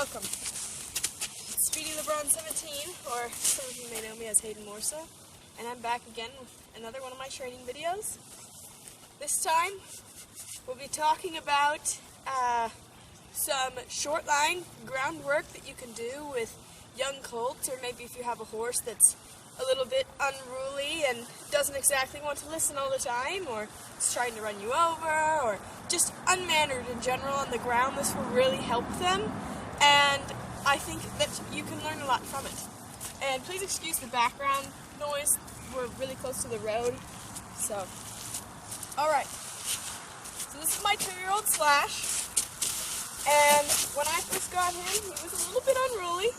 welcome. It's Speedy LeBron 17, or some of you may know me as Haydn Morsa, and I'm back again with another one of my training videos. This time, we'll be talking about some short line groundwork that you can do with young colts, or maybe if you have a horse that's a little bit unruly and doesn't exactly want to listen all the time, or is trying to run you over, or just unmannered in general on the ground. This will really help them, and I think that you can learn a lot from it. And please excuse the background noise. We're really close to the road, so. Alright, so this is my 2-year-old Slash, and when I first got him, he was a little bit unruly.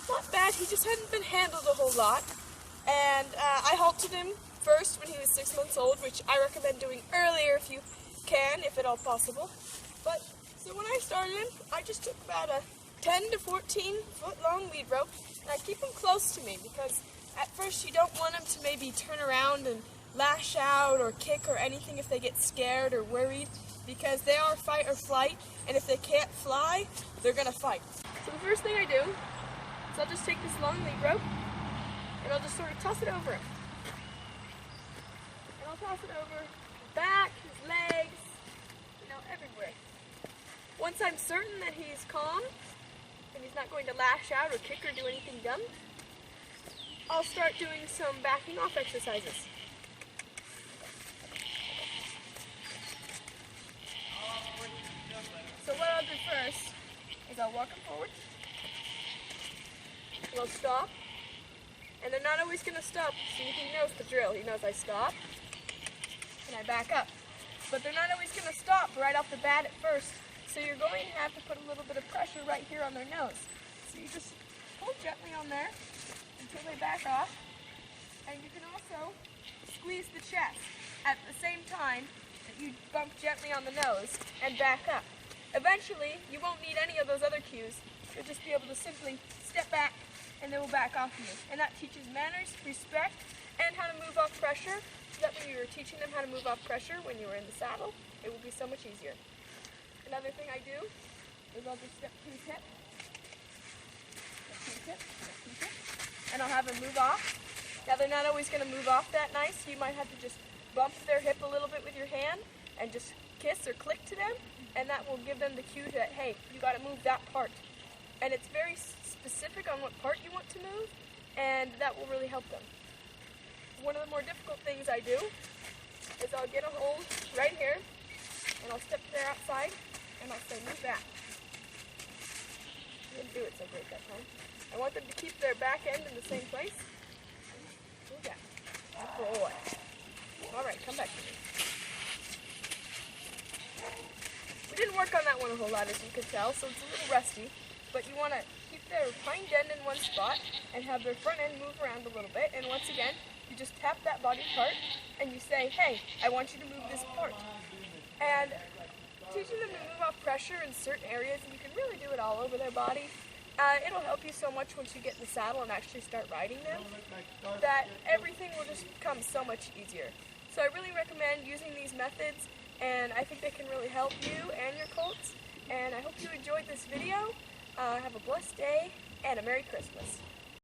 Not bad, he just hadn't been handled a whole lot. And I halted him first when he was 6 months old, which I recommend doing earlier if you can, if at all possible. But, so when I started him, I just took about a 10 to 14 foot long lead rope, and I keep him close to me because at first you don't want him to maybe turn around and lash out or kick or anything if they get scared or worried, because they are fight or flight, and if they can't fly, they're going to fight. So the first thing I do is I'll just take this long lead rope, and I'll just sort of toss it over him. And I'll toss it over his back, his legs, everywhere. Once I'm certain that he's calm, and he's not going to lash out or kick or do anything dumb, I'll start doing some backing off exercises. So what I'll do first is I'll walk him forward, we'll stop, and they're not always going to stop, so he knows the drill. He knows I stop, and I back up. But they're not always going to stop right off the bat at first, so you're going to have to put a little bit of pressure right here on their nose. So you just pull gently on there until they back off, and you can also squeeze the chest at the same time that you bump gently on the nose and back up. Eventually, you won't need any of those other cues. You'll just be able to simply step back, and they will back off you. And that teaches manners, respect, and how to move off pressure, so that when you're teaching them how to move off pressure when you were in the saddle, it will be so much easier. Another thing I do is I'll just step to his hip, and I'll have him move off. Now they're not always going to move off that nice. You might have to just bump their hip a little bit with your hand and just kiss or click to them, and that will give them the cue that, hey, you got to move that part. And it's very specific on what part you want to move, and that will really help them. One of the more difficult things I do is I'll get a hold right here, and I'll step to their outside, and I'll say, move back. I didn't do it so great that time. I want them to keep their back end in the same place. Move back. Good boy. Alright, come back to me. We didn't work on that one a whole lot, as you could tell, so it's a little rusty. But you want to keep their hind end in one spot and have their front end move around a little bit. And once again, you just tap that body part and you say, hey, I want you to move this part. And teaching them to move off pressure in certain areas, and you can really do it all over their body, it'll help you so much once you get in the saddle and actually start riding them, that everything will just become so much easier. So I really recommend using these methods, and I think they can really help you and your colts. And I hope you enjoyed this video. Have a blessed day and a Merry Christmas.